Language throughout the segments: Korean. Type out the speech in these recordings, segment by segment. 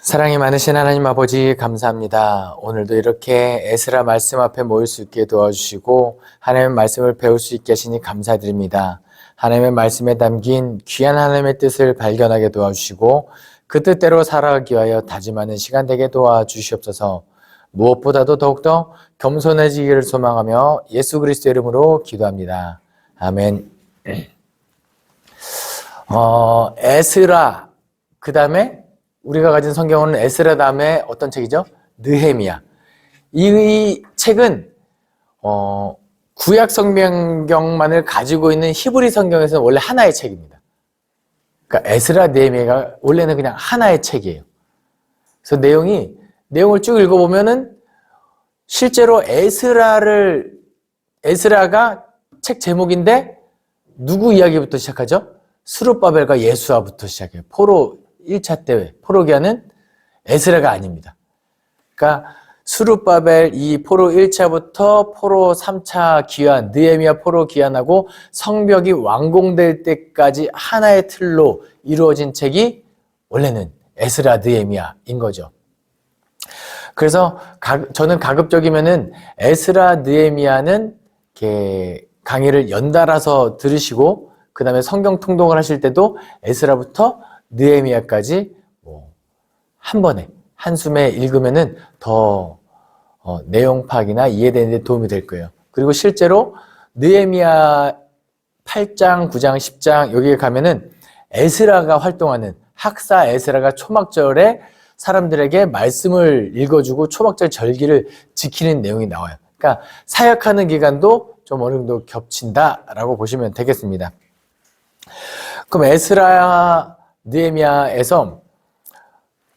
사랑이 많으신 하나님 아버지 감사합니다. 오늘도 이렇게 에스라 말씀 앞에 모일 수 있게 도와주시고 하나님의 말씀을 배울 수 있게 하시니 감사드립니다. 하나님의 말씀에 담긴 귀한 하나님의 뜻을 발견하게 도와주시고 그 뜻대로 살아가기 위하여 다짐하는 시간 되게 도와주시옵소서. 무엇보다도 더욱더 겸손해지기를 소망하며 예수 그리스도의 이름으로 기도합니다. 아멘. 에스라 그 다음에 우리가 가진 성경은 에스라 다음에 어떤 책이죠? 느헤미야. 이 책은 구약 성경만을 가지고 있는 히브리 성경에서는 원래 하나의 책입니다. 그러니까 에스라 느헤미야가 원래는 그냥 하나의 책이에요. 그래서 내용을 쭉 읽어보면은 실제로 에스라가 책 제목인데 누구 이야기부터 시작하죠? 스룹바벨과 예수아부터 시작해요. 포로 1차 때 포로기한은 에스라가 아닙니다. 그러니까 스룹바벨 이 포로 1차부터 포로 3차 기한, 느헤미야 포로 기한하고 성벽이 완공될 때까지 하나의 틀로 이루어진 책이 원래는 에스라 느헤미야인 거죠. 그래서 저는 가급적이면은 에스라 느헤미야는 이렇게 강의를 연달아서 들으시고 그 다음에 성경 통독을 하실 때도 에스라부터 느헤미야까지 한 번에 한숨에 읽으면은 더 내용 파악이나 이해되는 데 도움이 될 거예요. 그리고 실제로 느헤미야 8장, 9장, 10장 여기에 가면은 에스라가 활동하는 학사 에스라가 초막절에 사람들에게 말씀을 읽어주고 초막절 절기를 지키는 내용이 나와요. 그러니까 사역하는 기간도 좀 어느 정도 겹친다라고 보시면 되겠습니다. 그럼 에스라 느헤미야에서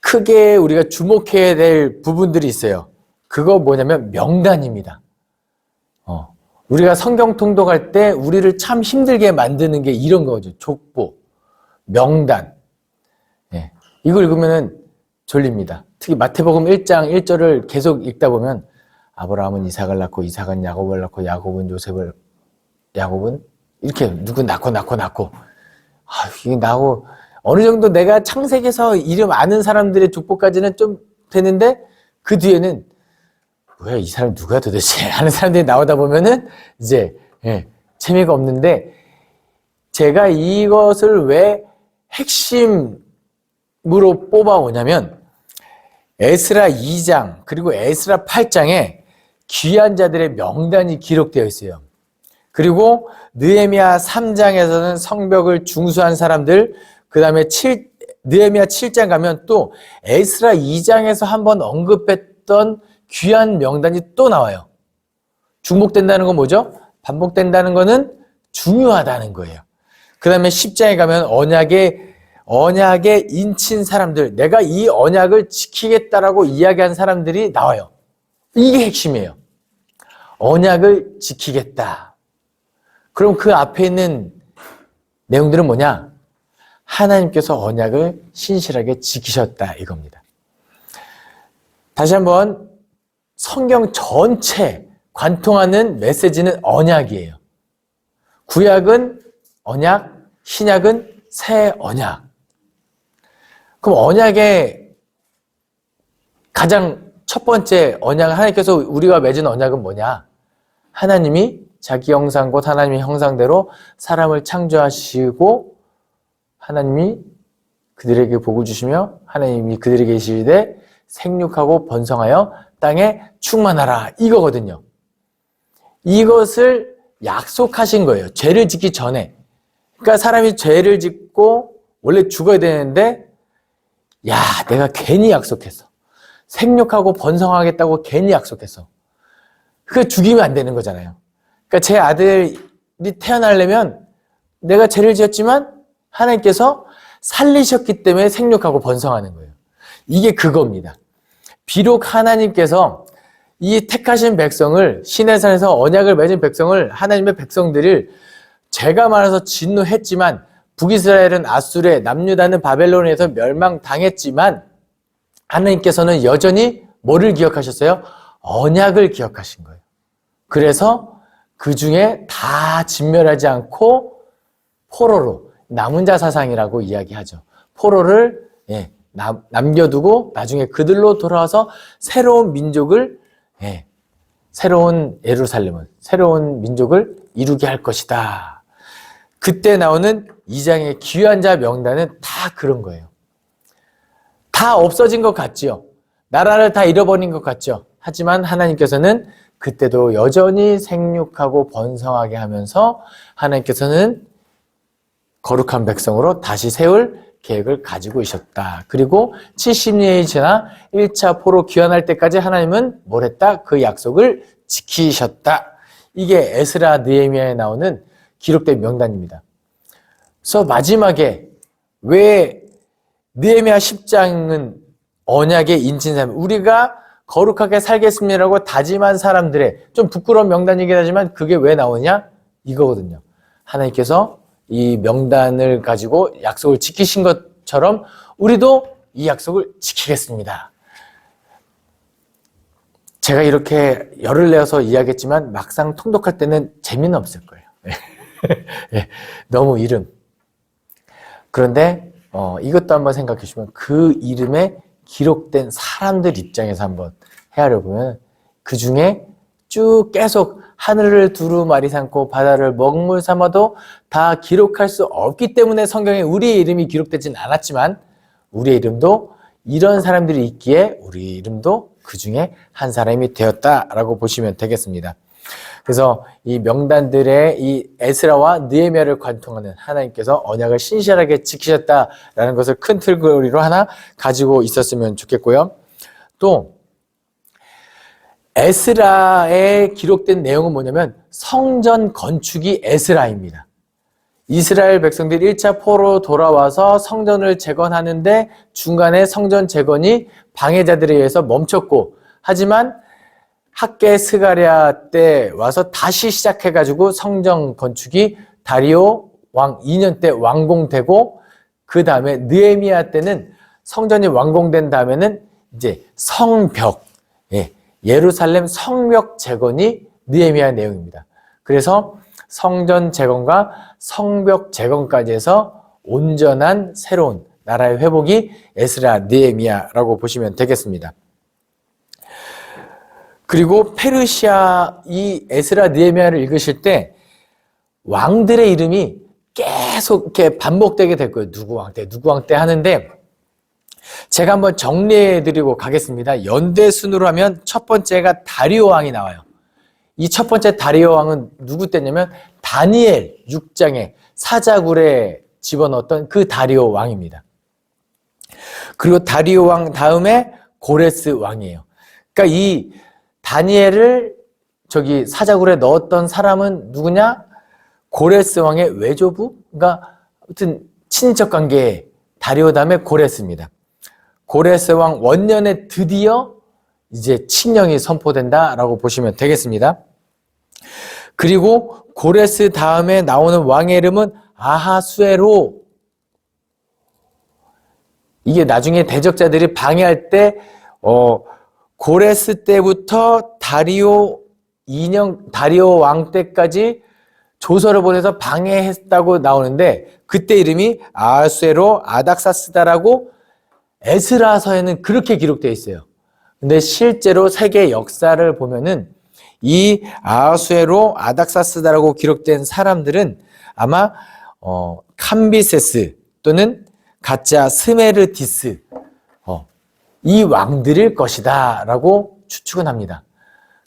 크게 우리가 주목해야 될 부분들이 있어요. 그거 뭐냐면 명단입니다. 우리가 성경 통독할 때 우리를 참 힘들게 만드는 게 이런 거죠. 족보, 명단. 예. 이걸 읽으면 졸립니다. 특히 마태복음 1장 1절을 계속 읽다 보면 아브라함은 이삭을 낳고 이삭은 야곱을 낳고 야곱은 야곱은 이렇게 누구 낳고 이게 나고 어느 정도 내가 창세기에서 이름 아는 사람들의 족보까지는 좀 되는데 그 뒤에는 뭐야 이 사람 누가 도대체 하는 사람들이 나오다 보면은 이제 재미가 없는데 제가 이것을 왜 핵심으로 뽑아오냐면 에스라 2장 그리고 에스라 8장에 귀한 자들의 명단이 기록되어 있어요. 그리고 느헤미야 3장에서는 성벽을 중수한 사람들, 그 다음에 느헤미야 7장 가면 또 에스라 2장에서 한번 언급했던 귀한 명단이 또 나와요. 중복된다는 건 뭐죠? 반복된다는 거는 중요하다는 거예요. 그 다음에 10장에 가면 언약에 인친 사람들, 내가 이 언약을 지키겠다라고 이야기한 사람들이 나와요. 이게 핵심이에요. 언약을 지키겠다. 그럼 그 앞에 있는 내용들은 뭐냐? 하나님께서 언약을 신실하게 지키셨다 이겁니다. 다시 한번 성경 전체 관통하는 메시지는 언약이에요. 구약은 언약, 신약은 새 언약. 그럼 언약의 가장 첫 번째 언약, 하나님께서 우리가 맺은 언약은 뭐냐? 하나님이 자기 형상 곧 하나님의 형상대로 사람을 창조하시고 하나님이 그들에게 복을 주시며 하나님이 그들에게 이르시되 생육하고 번성하여 땅에 충만하라 이거거든요. 이것을 약속하신 거예요. 죄를 짓기 전에. 그러니까 사람이 죄를 짓고 원래 죽어야 되는데 내가 괜히 약속했어. 생육하고 번성하겠다고 괜히 약속했어. 그게 죽이면 안 되는 거잖아요. 그러니까 제 아들이 태어나려면 내가 죄를 지었지만 하나님께서 살리셨기 때문에 생육하고 번성하는 거예요. 이게 그겁니다. 비록 하나님께서 이 택하신 백성을 시내산에서 언약을 맺은 백성을 하나님의 백성들을 죄가 많아서 진노했지만 북이스라엘은 아수르에 남유다는 바벨론에서 멸망당했지만 하나님께서는 여전히 뭐를 기억하셨어요? 언약을 기억하신 거예요. 그래서 그 중에 다 진멸하지 않고 포로로 남은 자 사상이라고 이야기하죠. 포로를 남겨두고 나중에 그들로 돌아와서 새로운 민족을, 새로운 예루살렘을, 새로운 민족을 이루게 할 것이다. 그때 나오는 2장의 귀한 자 명단은 다 그런 거예요. 다 없어진 것 같지요. 나라를 다 잃어버린 것 같죠. 하지만 하나님께서는 그때도 여전히 생육하고 번성하게 하면서 하나님께서는 거룩한 백성으로 다시 세울 계획을 가지고 있었다. 그리고 70년이 지나 1차 포로 귀환할 때까지 하나님은 뭘 했다? 그 약속을 지키셨다. 이게 에스라 느헤미야에 나오는 기록된 명단입니다. 그래서 마지막에 왜 느헤미야 10장은 언약의 인친사람, 우리가 거룩하게 살겠습니다라고 다짐한 사람들의 좀 부끄러운 명단이긴 하지만 그게 왜 나오냐? 이거거든요. 하나님께서 이 명단을 가지고 약속을 지키신 것처럼 우리도 이 약속을 지키겠습니다. 제가 이렇게 열을 내어서 이야기했지만 막상 통독할 때는 재미는 없을 거예요. 너무 이름. 그런데 이것도 한번 생각해 주시면 그 이름에 기록된 사람들 입장에서 한번 헤아려 보면 그 중에 쭉 계속 하늘을 두루마리 삼고 바다를 먹물 삼아도 다 기록할 수 없기 때문에 성경에 우리의 이름이 기록되진 않았지만 우리의 이름도 이런 사람들이 있기에 우리 이름도 그 중에 한 사람이 되었다라고 보시면 되겠습니다. 그래서 이 명단들의 이 에스라와 느헤미야를 관통하는 하나님께서 언약을 신실하게 지키셨다라는 것을 큰 틀거리로 하나 가지고 있었으면 좋겠고요. 또 에스라에 기록된 내용은 뭐냐면 성전 건축이 에스라입니다. 이스라엘 백성들이 1차 포로 돌아와서 성전을 재건하는데 중간에 성전 재건이 방해자들에 의해서 멈췄고 하지만 학계 스가랴 때 와서 다시 시작해가지고 성전 건축이 다리오 왕 2년 때 완공되고 그 다음에 느헤미야 때는 성전이 완공된 다음에는 이제 성벽, 예루살렘 성벽 재건이 느헤미야 내용입니다. 그래서 성전 재건과 성벽 재건까지 해서 온전한 새로운 나라의 회복이 에스라 느헤미야라고 보시면 되겠습니다. 그리고 페르시아 이 에스라 느헤미야를 읽으실 때 왕들의 이름이 계속 이렇게 반복되게 될 거예요. 누구 왕 때, 누구 왕 때 하는데 제가 한번 정리해 드리고 가겠습니다. 연대 순으로 하면 첫 번째가 다리오 왕이 나와요. 이 첫 번째 다리오 왕은 누구 때냐면 다니엘 6장에 사자굴에 집어넣었던 그 다리오 왕입니다. 그리고 다리오 왕 다음에 고레스 왕이에요. 그러니까 이 다니엘을 저기 사자굴에 넣었던 사람은 누구냐? 고레스 왕의 외조부? 그러니까 아무튼 친인척 관계의 다리오 다음에 고레스입니다. 고레스 왕 원년에 드디어 이제 칙령이 선포된다라고 보시면 되겠습니다. 그리고 고레스 다음에 나오는 왕의 이름은 아하수에로. 이게 나중에 대적자들이 방해할 때 고레스 때부터 다리오 왕 때까지 조서를 보내서 방해했다고 나오는데 그때 이름이 아하수에로 아닥사스다라고 에스라서에는 그렇게 기록되어 있어요. 근데 실제로 세계 역사를 보면은 이 아하수에로 아닥사스다라고 기록된 사람들은 아마 캄비세스 또는 가짜 스메르티스 이 왕들일 것이다 라고 추측은 합니다.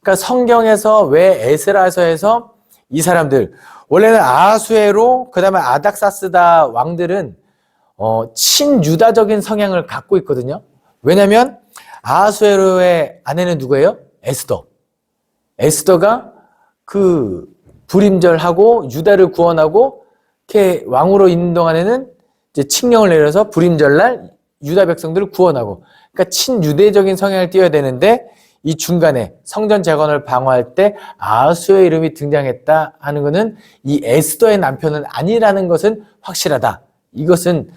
그러니까 성경에서 왜 에스라서에서 이 사람들 원래는 아하수에로 그 다음에 아닥사스다 왕들은 친유다적인 성향을 갖고 있거든요. 왜냐하면 아하수에로의 아내는 누구예요? 에스더. 에스더가 그 불임절하고 유다를 구원하고 이렇게 왕으로 있는 동안에는 이제 칙령을 내려서 불임절날 유다 백성들을 구원하고 그러니까 친유대적인 성향을 띄어야 되는데 이 중간에 성전 재건을 방어할 때 아하수의 이름이 등장했다 하는 것은 이 에스더의 남편은 아니라는 것은 확실하다. 이것은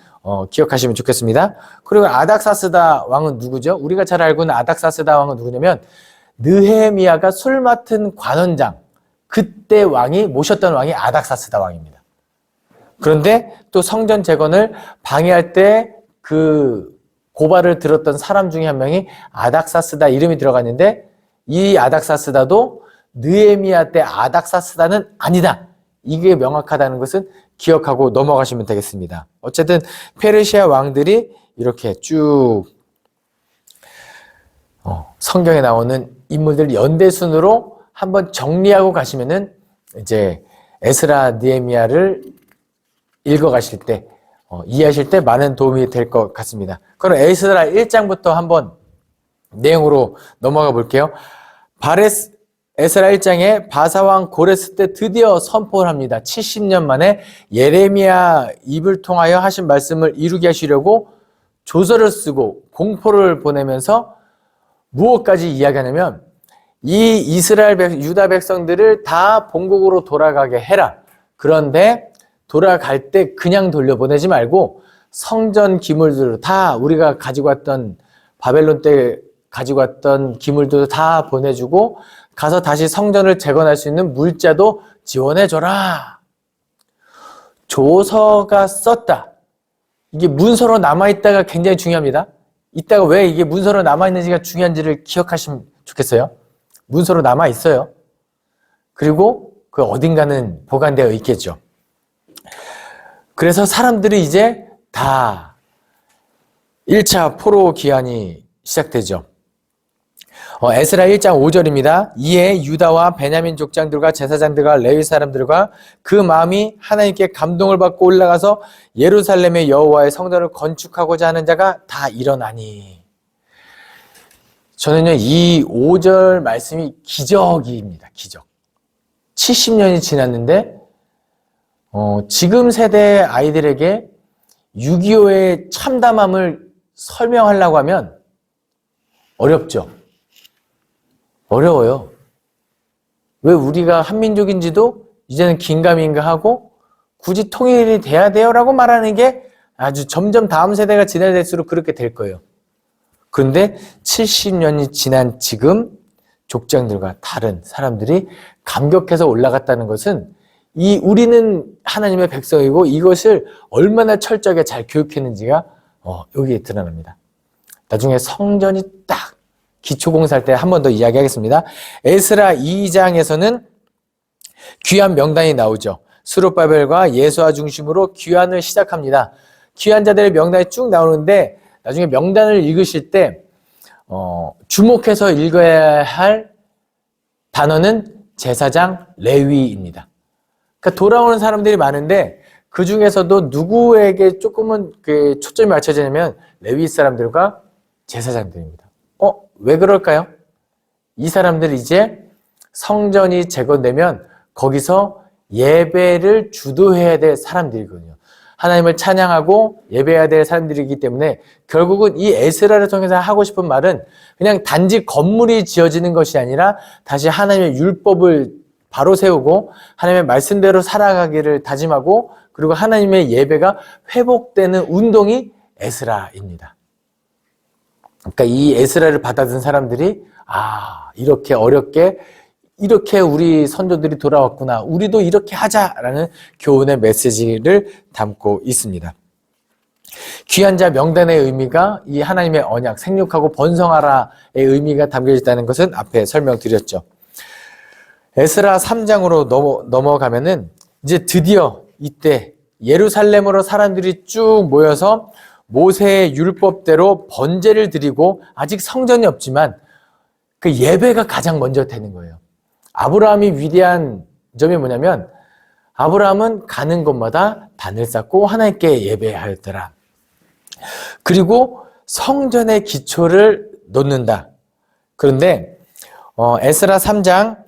기억하시면 좋겠습니다. 그리고 아닥사스다 왕은 누구죠? 우리가 잘 알고 있는 아닥사스다 왕은 누구냐면 느헤미야가 술 맡은 관원장 그때 모셨던 왕이 아닥사스다 왕입니다. 그런데 또 성전 재건을 방해할 때 그 고발을 들었던 사람 중에 한 명이 아닥사스다 이름이 들어갔는데 이 아닥사스다도 느헤미야 때 아닥사스다는 아니다. 이게 명확하다는 것은 기억하고 넘어가시면 되겠습니다. 어쨌든 페르시아 왕들이 이렇게 쭉 성경에 나오는 인물들 연대순으로 한번 정리하고 가시면은 이제 에스라 느헤미야를 읽어가실 때 이해하실 때 많은 도움이 될 것 같습니다. 그럼 에스라 1장부터 한번 내용으로 넘어가 볼게요. 에스라 1장에 바사왕 고레스 때 드디어 선포를 합니다. 70년 만에 예레미야 입을 통하여 하신 말씀을 이루게 하시려고 조서를 쓰고 공포를 보내면서 무엇까지 이야기하냐면 이 이스라엘 유다 백성들을 다 본국으로 돌아가게 해라. 그런데 돌아갈 때 그냥 돌려보내지 말고 성전 기물들을 다 우리가 가지고 왔던 바벨론 때 가지고 왔던 기물들도 다 보내주고 가서 다시 성전을 재건할 수 있는 물자도 지원해줘라. 조서가 썼다. 이게 문서로 남아있다가 굉장히 중요합니다. 이따가 왜 이게 문서로 남아있는지가 중요한지를 기억하시면 좋겠어요. 문서로 남아있어요. 그리고 그 어딘가는 보관되어 있겠죠. 그래서 사람들이 이제 다 1차 포로 기한이 시작되죠. 에스라 1장 5절입니다. 이에 유다와 베냐민 족장들과 제사장들과 레위 사람들과 그 마음이 하나님께 감동을 받고 올라가서 예루살렘의 여호와의 성전을 건축하고자 하는 자가 다 일어나니. 저는요, 이 5절 말씀이 기적입니다. 기적. 70년이 지났는데 지금 세대 아이들에게 6.25의 참담함을 설명하려고 하면 어렵죠. 어려워요. 왜 우리가 한민족인지도 이제는 긴가민가하고 굳이 통일이 돼야 돼요 라고 말하는 게 아주 점점 다음 세대가 지날수록 그렇게 될 거예요. 그런데 70년이 지난 지금 족장들과 다른 사람들이 감격해서 올라갔다는 것은 우리는 하나님의 백성이고 이것을 얼마나 철저하게 잘 교육했는지가 여기에 드러납니다. 나중에 성전이 딱 기초공사할 때 한 번 더 이야기하겠습니다. 에스라 2장에서는 귀환 명단이 나오죠. 스룹바벨과 예수아 중심으로 귀환을 시작합니다. 귀환 자들의 명단이 쭉 나오는데 나중에 명단을 읽으실 때 주목해서 읽어야 할 단어는 제사장 레위입니다. 그러니까 돌아오는 사람들이 많은데 그 중에서도 누구에게 조금은 그 초점이 맞춰지냐면 레위 사람들과 제사장들입니다. 왜 그럴까요? 이 사람들이 이제 성전이 재건되면 거기서 예배를 주도해야 될 사람들이거든요. 하나님을 찬양하고 예배해야 될 사람들이기 때문에 결국은 이 에스라를 통해서 하고 싶은 말은 그냥 단지 건물이 지어지는 것이 아니라 다시 하나님의 율법을 바로 세우고 하나님의 말씀대로 살아가기를 다짐하고 그리고 하나님의 예배가 회복되는 운동이 에스라입니다. 그러니까 이 에스라를 받아든 사람들이 이렇게 어렵게 이렇게 우리 선조들이 돌아왔구나. 우리도 이렇게 하자라는 교훈의 메시지를 담고 있습니다. 귀한 자 명단의 의미가 이 하나님의 언약, 생육하고 번성하라의 의미가 담겨져 있다는 것은 앞에 설명드렸죠. 에스라 3장으로 넘어가면은 이제 드디어 이때 예루살렘으로 사람들이 쭉 모여서 모세의 율법대로 번제를 드리고 아직 성전이 없지만 그 예배가 가장 먼저 되는 거예요. 아브라함이 위대한 점이 뭐냐면 아브라함은 가는 곳마다 단을 쌓고 하나님께 예배하였더라. 그리고 성전의 기초를 놓는다. 그런데 에스라 3장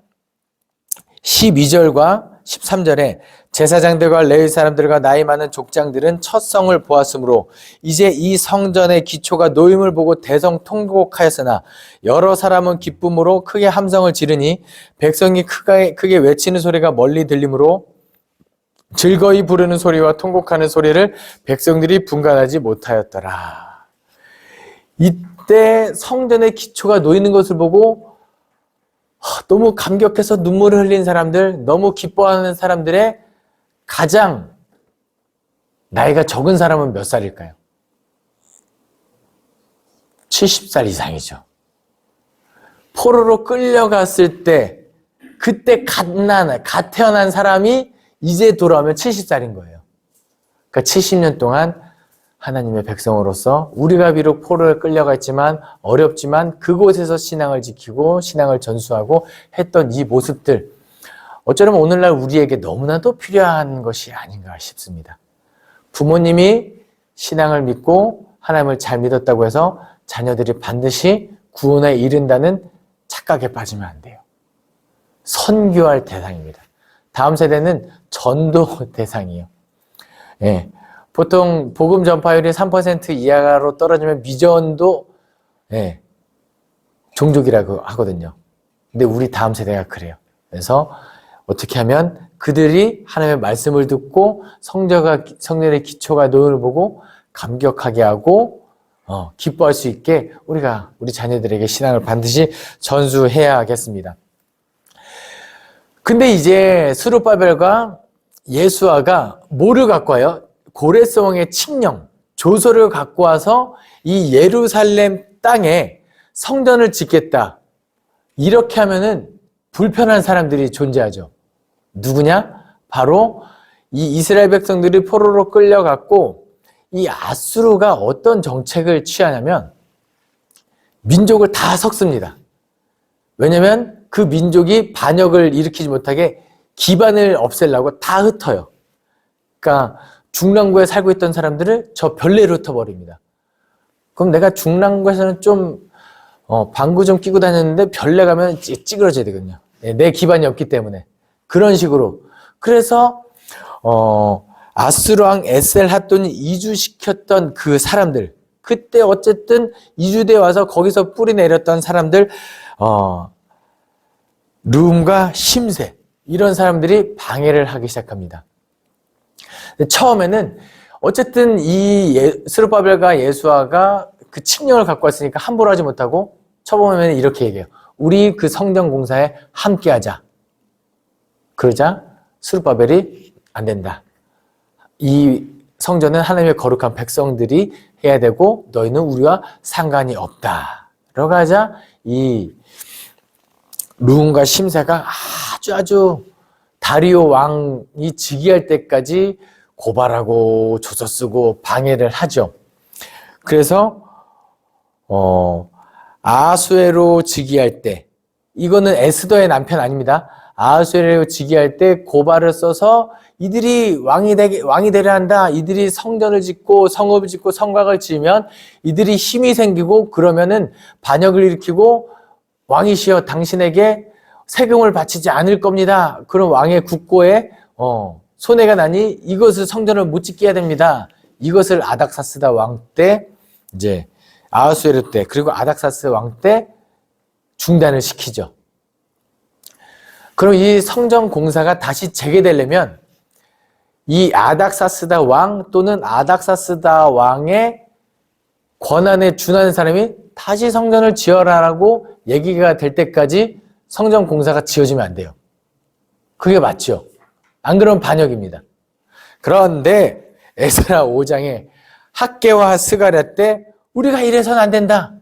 12절과 13절에 제사장들과 레위 사람들과 나이 많은 족장들은 첫 성을 보았으므로 이제 이 성전의 기초가 놓임을 보고 대성통곡하였으나 여러 사람은 기쁨으로 크게 함성을 지르니 백성이 크게 외치는 소리가 멀리 들리므로 즐거이 부르는 소리와 통곡하는 소리를 백성들이 분간하지 못하였더라. 이때 성전의 기초가 놓이는 것을 보고 너무 감격해서 눈물을 흘린 사람들, 너무 기뻐하는 사람들의 가장 나이가 적은 사람은 몇 살일까요? 70살 이상이죠. 포로로 끌려갔을 때 그때 갓 태어난 사람이 이제 돌아오면 70살인 거예요. 그러니까 70년 동안 하나님의 백성으로서 우리가 비록 포로에 끌려가 있지만 어렵지만 그곳에서 신앙을 지키고 신앙을 전수하고 했던 이 모습들, 어쩌면 오늘날 우리에게 너무나도 필요한 것이 아닌가 싶습니다. 부모님이 신앙을 믿고 하나님을 잘 믿었다고 해서 자녀들이 반드시 구원에 이른다는 착각에 빠지면 안 돼요. 선교할 대상입니다. 다음 세대는 전도 대상이에요. 예. 보통 복음 전파율이 3% 이하로 떨어지면 미전도 종족이라고 하거든요. 근데 우리 다음 세대가 그래요. 그래서 어떻게 하면 그들이 하나님의 말씀을 듣고 성령의 기초가 노릇을 보고 감격하게 하고 기뻐할 수 있게 우리가 우리 자녀들에게 신앙을 반드시 전수해야겠습니다. 근데 이제 스룹바벨과 예수아가 뭐를 갖고 와요? 고레스 왕의 칙령, 조서를 갖고 와서 이 예루살렘 땅에 성전을 짓겠다. 이렇게 하면은 불편한 사람들이 존재하죠. 누구냐? 바로 이 이스라엘 백성들이 포로로 끌려갔고 이 아수르가 어떤 정책을 취하냐면 민족을 다 섞습니다. 왜냐면 그 민족이 반역을 일으키지 못하게 기반을 없애려고 다 흩어요. 그러니까 중랑구에 살고 있던 사람들을 저 별내로 흩어버립니다. 그럼 내가 중랑구에서는 좀 방구 좀 끼고 다녔는데 별내 가면 찌그러져야 되거든요. 내 기반이 없기 때문에. 그런 식으로. 그래서 아수르 왕 에셀핫돈이 이주시켰던 그 사람들, 그때 어쨌든 이주돼 와서 거기서 뿌리 내렸던 사람들, 룸과 심세, 이런 사람들이 방해를 하기 시작합니다. 처음에는 어쨌든 이 스룹바벨과 예수아가 그 칙령을 갖고 왔으니까 함부로 하지 못하고 처음에는 이렇게 얘기해요. 우리 그 성전 공사에 함께 하자. 그러자 스룹바벨이 안 된다. 이 성전은 하나님의 거룩한 백성들이 해야 되고 너희는 우리와 상관이 없다. 라고 하자 이 룸과 심세가 아주 다리오 왕이 즉위할 때까지 고발하고 조서 쓰고 방해를 하죠. 그래서 아하수에로 즉위할 때, 이거는 에스더의 남편 아닙니다. 아하수에로 즉위할 때 고발을 써서 이들이 왕이 되려 한다. 이들이 성전을 짓고 성읍을 짓고 성곽을 지으면 이들이 힘이 생기고 그러면은 반역을 일으키고 왕이시여 당신에게 세금을 바치지 않을 겁니다. 그럼 왕의 국고에 손해가 나니 이것을 성전을 못 짓게 해야 됩니다. 이것을 아닥사스다 왕 때, 이제 아하수에르 때, 그리고 아닥사스 왕 때 중단을 시키죠. 그럼 이 성전 공사가 다시 재개되려면 이 아닥사스다 왕 또는 아닥사스다 왕의 권한에 준하는 사람이 다시 성전을 지어라라고 얘기가 될 때까지 성전 공사가 지어지면 안 돼요. 그게 맞죠. 안 그러면 반역입니다. 그런데 에스라 5장에 학개와 스가랴 때 우리가 이래서는 안 된다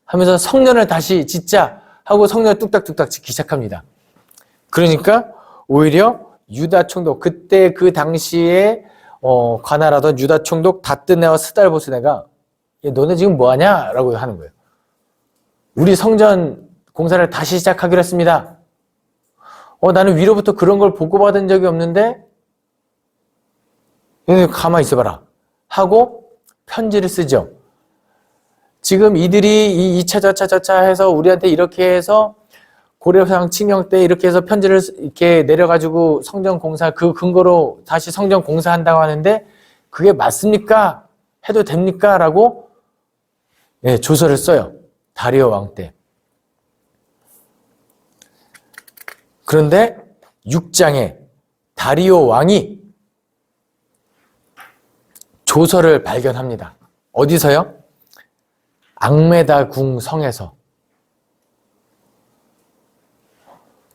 하면서 성전을 다시 짓자 하고 성전을 뚝딱뚝딱 짓기 시작합니다. 그러니까 오히려 유다 총독, 그때 그 당시에 관할하던 유다 총독 다뜨네와 스달보스네가 너네 지금 뭐하냐? 라고 하는 거예요. 우리 성전 공사를 다시 시작하기로 했습니다. 나는 위로부터 그런 걸 보고받은 적이 없는데 가만히 있어봐라 하고 편지를 쓰죠. 지금 이들이 이 2차 저차 해서 우리한테 이렇게 해서 고레상 칙령 때 이렇게 해서 편지를 이렇게 내려가지고 성전 공사 그 근거로 다시 성전 공사한다고 하는데 그게 맞습니까? 해도 됩니까? 라고 조서를 써요. 다리오 왕 때. 그런데 6장에 다리오 왕이 조서를 발견합니다. 어디서요? 앙메다 궁 성에서.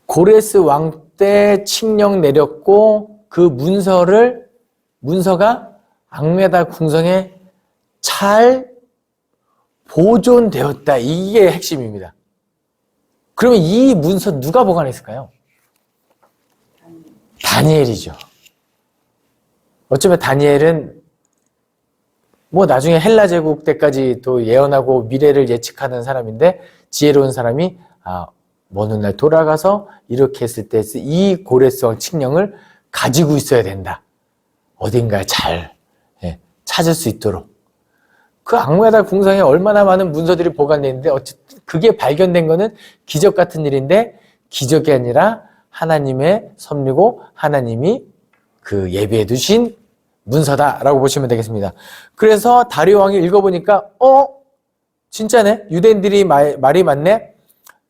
고레스 왕 때 칙령 내렸고 그 문서가 앙메다 궁성에 잘 보존되었다. 이게 핵심입니다. 그러면 이 문서 누가 보관했을까요? 다니엘이죠. 어쩌면 다니엘은 뭐 나중에 헬라 제국 때까지 또 예언하고 미래를 예측하는 사람인데 지혜로운 사람이 먼 훗날 돌아가서 이렇게 했을 때 이 고레스왕 칙령을 가지고 있어야 된다. 어딘가에 잘 찾을 수 있도록. 그 악마달 궁상에 얼마나 많은 문서들이 보관되어 있는데 어쨌든 그게 발견된 거는 기적 같은 일인데 기적이 아니라 하나님의 섭리고 하나님이 그 예비해 두신 문서다라고 보시면 되겠습니다. 그래서 다리오 왕이 읽어보니까 진짜네? 유대인들이 말이 맞네?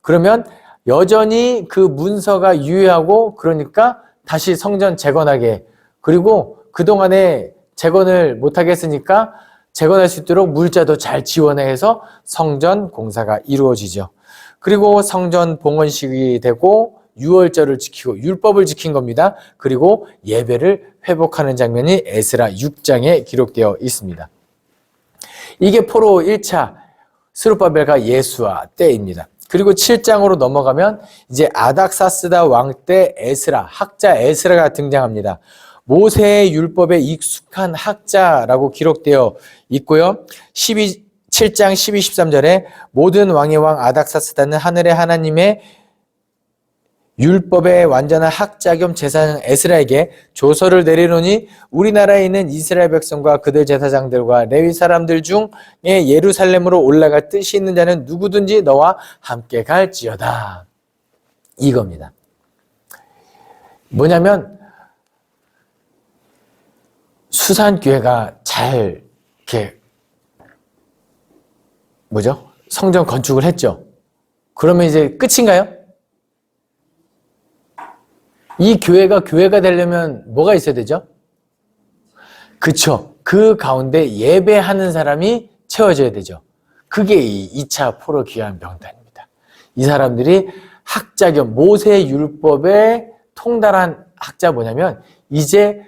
그러면 여전히 그 문서가 유효하고 그러니까 다시 성전 재건하게 그리고 그동안에 재건을 못하게 했으니까 재건할 수 있도록 물자도 잘 지원해서 성전 공사가 이루어지죠. 그리고 성전 봉헌식이 되고 유월절을 지키고 율법을 지킨 겁니다. 그리고 예배를 회복하는 장면이 에스라 6장에 기록되어 있습니다. 이게 포로 1차 스룹바벨과 예수아 때입니다. 그리고 7장으로 넘어가면 이제 아닥사스다 왕 때 에스라, 학자 에스라가 등장합니다. 모세의 율법에 익숙한 학자라고 기록되어 있고요. 7장 12, 13절에 모든 왕의 왕 아닥사스다는 하늘의 하나님의 율법의 완전한 학자 겸 제사장 에스라에게 조서를 내리노니 우리나라에 있는 이스라엘 백성과 그들 제사장들과 레위 사람들 중에 예루살렘으로 올라갈 뜻이 있는 자는 누구든지 너와 함께 갈지어다. 이겁니다. 뭐냐면 수산교회가 잘 이렇게 성전 건축을 했죠. 그러면 이제 끝인가요? 이 교회가 되려면 뭐가 있어야 되죠? 그쵸. 그 가운데 예배하는 사람이 채워져야 되죠. 그게 이 2차 포로 귀환 명단입니다. 이 사람들이 학자 겸 모세 율법에 통달한 학자 뭐냐면 이제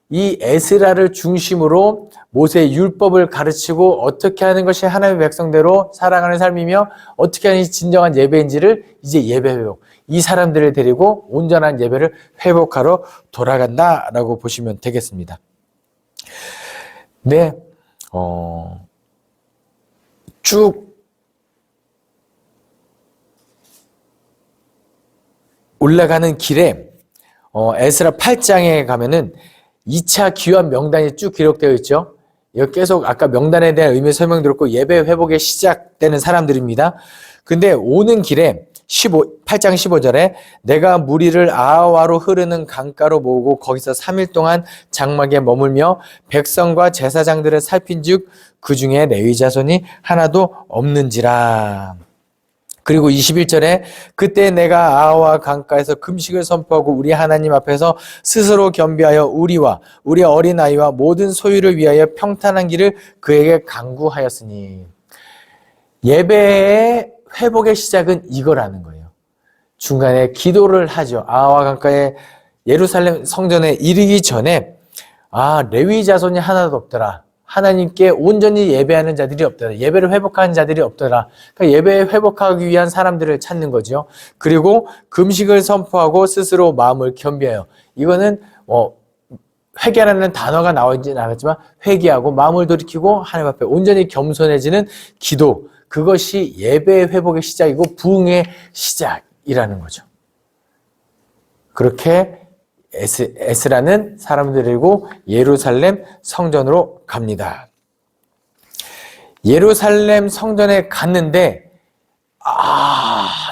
이 에스라를 중심으로 모세의 율법을 가르치고 어떻게 하는 것이 하나님의 백성대로 살아가는 삶이며 어떻게 하는 것이 진정한 예배인지를 이제 예배 회복. 이 사람들을 데리고 온전한 예배를 회복하러 돌아간다라고 보시면 되겠습니다. 네, 쭉 올라가는 길에 에스라 8장에 가면은 2차 귀환 명단이 쭉 기록되어 있죠. 이거 계속 아까 명단에 대한 의미 설명드렸고 예배 회복에 시작되는 사람들입니다. 근데 오는 길에 8장 15절에 내가 무리를 아하와로 흐르는 강가로 모으고 거기서 3일 동안 장막에 머물며 백성과 제사장들을 살핀즉 그 중에 레위 자손이 하나도 없는지라. 그리고 21절에 그때 내가 아하와 강가에서 금식을 선포하고 우리 하나님 앞에서 스스로 겸비하여 우리와 우리 어린아이와 모든 소유를 위하여 평탄한 길을 그에게 강구하였으니 예배의 회복의 시작은 이거라는 거예요. 중간에 기도를 하죠. 아하와 강가에 예루살렘 성전에 이르기 전에 레위 자손이 하나도 없더라. 하나님께 온전히 예배하는 자들이 없더라. 예배를 회복하는 자들이 없더라. 그러니까 예배 회복하기 위한 사람들을 찾는 거죠. 그리고 금식을 선포하고 스스로 마음을 겸비하여. 이거는 회개라는 단어가 나오지는 않았지만 회개하고 마음을 돌이키고 하나님 앞에 온전히 겸손해지는 기도. 그것이 예배 회복의 시작이고 부흥의 시작이라는 거죠. 그렇게 에스라는 사람들을 데리고 예루살렘 성전으로 갑니다. 예루살렘 성전에 갔는데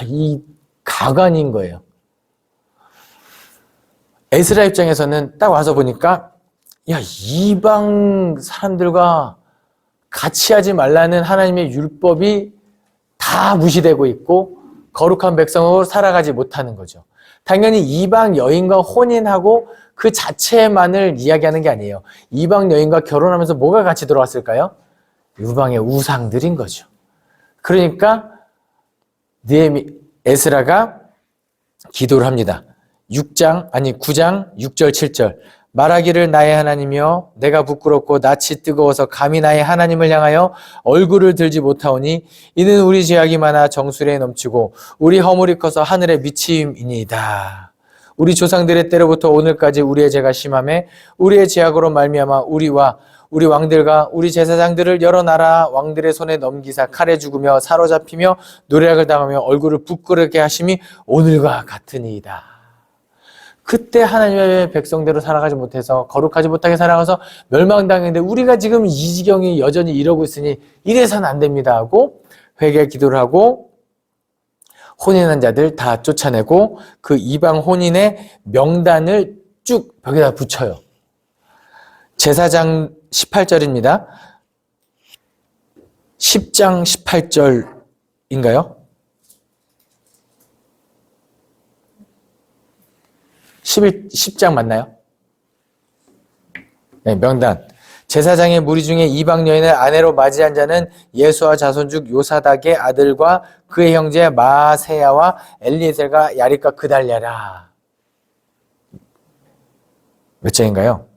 이 가관인 거예요. 에스라 입장에서는 딱 와서 보니까 이방 사람들과 같이 하지 말라는 하나님의 율법이 다 무시되고 있고 거룩한 백성으로 살아가지 못하는 거죠. 당연히 이방 여인과 혼인하고 그 자체만을 이야기하는 게 아니에요. 이방 여인과 결혼하면서 뭐가 같이 들어왔을까요? 유방의 우상들인 거죠. 그러니까 에스라가 기도를 합니다. 9장 6절 7절 말하기를 나의 하나님이여 내가 부끄럽고 낯이 뜨거워서 감히 나의 하나님을 향하여 얼굴을 들지 못하오니 이는 우리 죄악이 많아 정수리에 넘치고 우리 허물이 커서 하늘에 미치임이니이다. 우리 조상들의 때로부터 오늘까지 우리의 죄가 심하매 우리의 죄악으로 말미암아 우리와 우리 왕들과 우리 제사장들을 여러 나라 왕들의 손에 넘기사 칼에 죽으며 사로잡히며 노략을 당하며 얼굴을 부끄럽게 하심이 오늘과 같으니이다. 그때 하나님의 백성대로 살아가지 못해서 거룩하지 못하게 살아가서 멸망당했는데 우리가 지금 이 지경이 여전히 이러고 있으니 이래서는 안 됩니다 하고 회개 기도를 하고 혼인한 자들 다 쫓아내고 그 이방 혼인의 명단을 쭉 벽에다 붙여요. 제사장 18절입니다. 10장 18절인가요? 10장 맞나요? 네, 명단. 제사장의 무리 중에 이방 여인을 아내로 맞이한 자는 예수와 자손 중 요사닥의 아들과 그의 형제 마세야와 엘리에셀과 야립과 그달랴라. 몇 장인가요?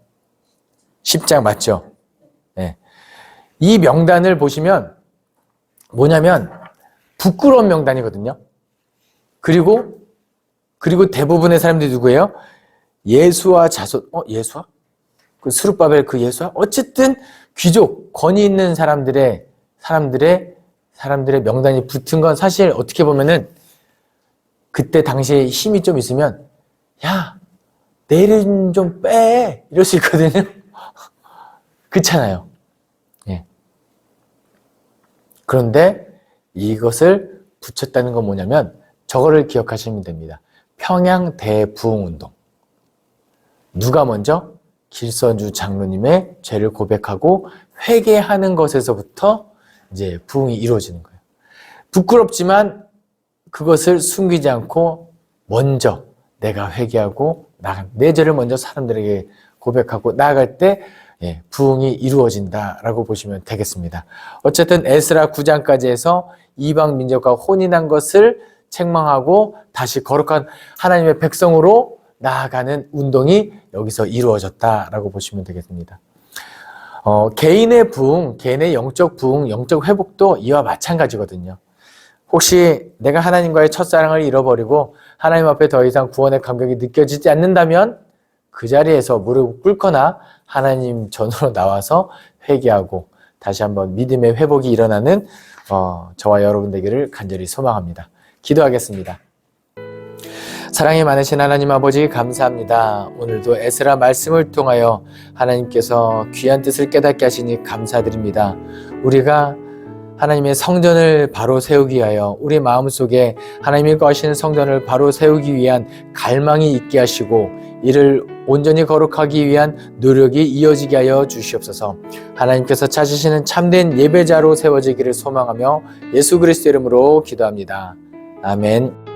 10장 맞죠? 네. 이 명단을 보시면 뭐냐면 부끄러운 명단이거든요. 그리고 대부분의 사람들이 누구예요? 예수와 자손, 예수와? 그 스룹바벨 그 예수와? 어쨌든 귀족, 권위 있는 사람들의 명단이 붙은 건 사실 어떻게 보면은 그때 당시에 힘이 좀 있으면 야, 내 이름 좀 빼! 이럴 수 있거든요. 그렇잖아요. 예. 그런데 이것을 붙였다는 건 뭐냐면 저거를 기억하시면 됩니다. 평양 대부흥운동. 누가 먼저? 길선주 장로님의 죄를 고백하고 회개하는 것에서부터 이제 부흥이 이루어지는 거예요. 부끄럽지만 그것을 숨기지 않고 먼저 내가 회개하고 내 죄를 먼저 사람들에게 고백하고 나아갈 때 부흥이 이루어진다라고 보시면 되겠습니다. 어쨌든 에스라 9장까지 해서 이방 민족과 혼인한 것을 책망하고 다시 거룩한 하나님의 백성으로 나아가는 운동이 여기서 이루어졌다라고 보시면 되겠습니다. 개인의 부흥, 개인의 영적 부흥, 영적 회복도 이와 마찬가지거든요. 혹시 내가 하나님과의 첫사랑을 잃어버리고 하나님 앞에 더 이상 구원의 감격이 느껴지지 않는다면 그 자리에서 무릎을 꿇거나 하나님 전으로 나와서 회개하고 다시 한번 믿음의 회복이 일어나는 저와 여러분 되기를 간절히 소망합니다. 기도하겠습니다. 사랑이 많으신 하나님 아버지 감사합니다. 오늘도 에스라 말씀을 통하여 하나님께서 귀한 뜻을 깨닫게 하시니 감사드립니다. 우리가 하나님의 성전을 바로 세우기 위하여 우리 마음속에 하나님이 거하시는 성전을 바로 세우기 위한 갈망이 있게 하시고 이를 온전히 거룩하기 위한 노력이 이어지게 하여 주시옵소서. 하나님께서 찾으시는 참된 예배자로 세워지기를 소망하며 예수 그리스도 이름으로 기도합니다. 아멘.